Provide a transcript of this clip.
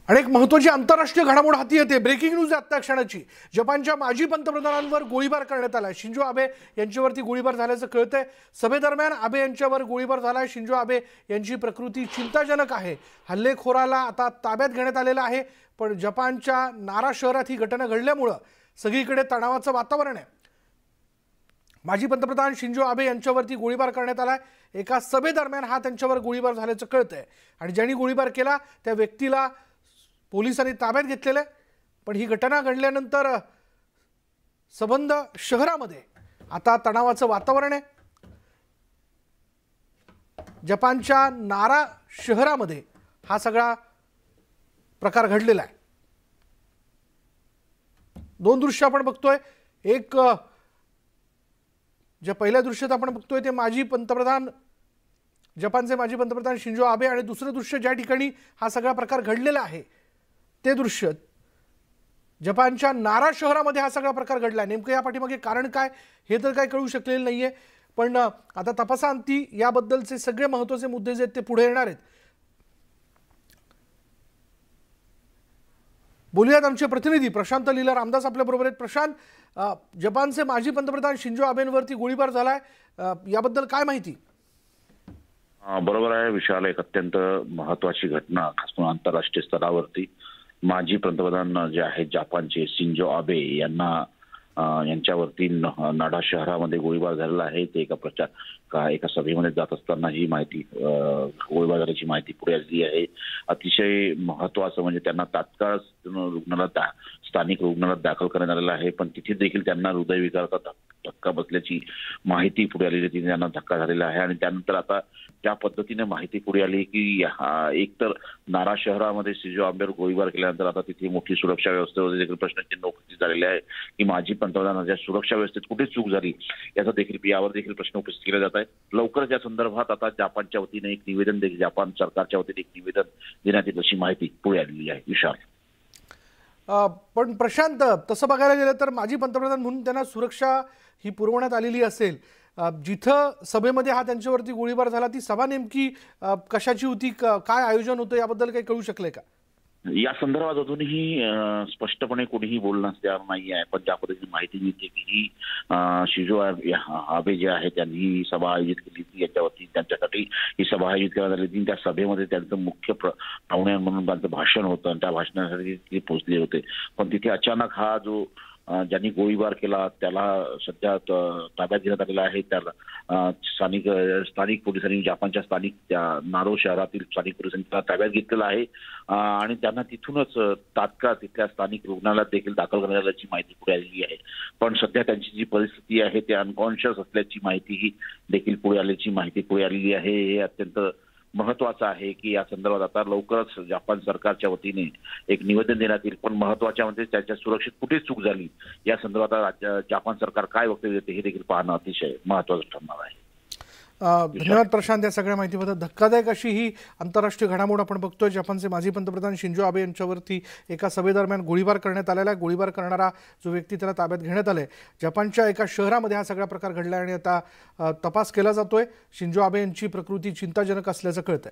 आणि एक महत्त्वाची आंतरराष्ट्रीय घडामोड हाती येते। ब्रेकिंग न्यूज आता क्षणाची। जपानच्या माजी पंतप्रधानांवर गोळीबार करण्यात आला। शिंजो आबे यांच्यावरती गोळीबार झाल्याचं कळतंय। सभेदरम्यान आबे यांच्यावर गोळीबार झाला। शिंजो आबे यांची प्रकृती चिंताजनक आहे। हल्लेखोराला आता ताब्यात घेण्यात आलेलं आहे। पण जपानच्या नारा शहरात ही घटना घडल्यामुळे सगळीकडे तणावाचं वातावरण आहे। माजी पंतप्रधान शिंजो आबे यांच्यावरती गोळीबार करण्यात आला। एका सभेदरम्यान हा त्यांच्यावर गोळीबार झाल्याचं कळतंय आणि ज्यांनी गोळीबार केला त्या व्यक्तीला पोलिसांनी ताब्यात घेतलेलं आहे। पण ही घटना घडल्यानंतर संबंध शहरामध्ये आता तणावाचं वातावरण आहे। जपानच्या नारा शहरामध्ये हा सगळा प्रकार घडलेला आहे। दोन दृश्य आपण बघतोय। एक जे पहिल्या दृश्यात आपण बघतोय ते माजी पंतप्रधान जपानचे माजी पंतप्रधान शिंजो आबे आणि दुसरं दृश्य ज्या ठिकाणी हा सगळा प्रकार घडलेला आहे ते दृश्य जपानच्या नारा शहरामध्ये हा सगळा प्रकार घडला। नेमकं या पाठीमागे कारण काय हे तर काय कळू शकलेलं नाहीये। पण आता तपासांती याबद्दलचे सगळे महत्त्वाचे मुद्दे जे ते पुढे येणार आहेत। बोलूयात आमचे प्रतिनिधी प्रशांत लीला रामदास आपल्या बरोबर आहेत। प्रशांत, जपानचे माजी पंतप्रधान शिंजो आबेंवरती गोळीबार झालाय, याबद्दल काय माहिती? बरोबर आहे विशाल, एक अत्यंत महत्त्वाची घटना खास करून आंतरराष्ट्रीय स्तरावरती माजी पंतप्रधान जे आहेत जपानचे शिंजो आबे यांच्यावरती नाडा शहरामध्ये गोळीबार झालेला आहे। ते एका सभेमध्ये जात असताना ही माहिती गोळीबार झाल्याची माहिती पुढे आली आहे। अतिशय महत्त्वाचं म्हणजे त्यांना तात्काळ स्थानिक रुग्णालयात दाखल करण्यात आलेलं आहे। पण तिथे देखील त्यांना हृदयविकाराचा धक्का बसल्याची माहिती पुढे आलेली आहे। तिथे त्यांना धक्का झालेला आहे आणि त्यानंतर आता ज्या पद्धतीने माहिती पुढे आली की एकतर नारा शहरामध्ये शिंजो आबेवर गोळीबार केल्यानंतर आता तिथे मोठी सुरक्षा व्यवस्थेवर देखील प्रश्नचिन्ह उपस्थित झालेले आहे की माजी पंतप्रधानांच्या सुरक्षा व्यवस्थेत कुठे चूक झाली यावर देखील प्रश्न उपस्थित केले जात आहेत। लवकरच या संदर्भात आता जपानच्या वतीने एक निवेदन देखील जपान सरकारच्या वतीने एक निवेदन देण्यात येईल अशी माहिती पुढे आलेली आहे विशाल। पण प्रशांत, तसं बघायला गेलं तर माजी पंतप्रधान म्हणून त्यांना सुरक्षा ही पुरवण्यात आलेली असेल। जिथं सभेमध्ये हा त्यांच्यावरती गोळीबार झाला ती सभा नेमकी कशाची होती, काय आयोजन होतं याबद्दल काही कळू शकले का? या संदर्भात अजूनही स्पष्टपणे कोणीही बोलण्यास तयार नाही आहे। पण ज्या पद्धतीने माहिती मिळते की ही शिंजो आबे जे आहे त्यांनी ही सभा आयोजित केली होती, याच्यावरती त्यांच्यासाठी ही सभा आयोजित करण्यात आली होती। त्या सभेमध्ये त्यांचं मुख्य पाहुणे म्हणून त्यांचं भाषण होतं आणि त्या भाषणासाठी ते पोहोचले होते। पण तिथे अचानक हा जो ज्यांनी गोळीबार केला त्याला सध्या ताब्यात घेण्यात आलेला आहे। त्याला स्थानिक पोलिसांनी जपानच्या त्या नारो शहरातील स्थानिक पोलिसांनी त्याला ताब्यात घेतलेला आहे आणि त्यांना तिथूनच तात्काळ तिथल्या स्थानिक रुग्णालयात देखील दाखल करण्यात आल्याची माहिती पुढे आलेली आहे। पण सध्या त्यांची जी परिस्थिती आहे ते अनकॉन्शियस असल्याची माहितीही देखील पुढे आल्याची माहिती पुढे आलेली आहे। हे अत्यंत महत्वाचं आहे की या संदर्भात आता लवकरच जपान सरकारच्या वतीने एक निवेदन देण्यात येईल। पण महत्वाच्या म्हणजे त्याच्या सुरक्षेत कुठे चूक झाली या संदर्भात जपान सरकार काय वक्तव्य देते हे देखील पाहणं अतिशय महत्वाचं ठरणार आहे। धन्यवाद प्रशांत या सगळ्या माहितीबद्दल। धक्कादायक अशी ही आंतरराष्ट्रीय घडामोड आपण बघतोय। जपानचे माजी पंतप्रधान शिंजो आबे यांच्यावरती एका सभेदरम्यान गोळीबार करण्यात आलेला आहे। गोळीबार करणारा जो व्यक्ती त्याला ताब्यात घेण्यात आलाय। जपानच्या एका शहरामध्ये हा सगळा प्रकार घडला आणि आता तपास केला जातोय। शिंजो आबे यांची प्रकृती चिंताजनक असल्याचं कळतंय।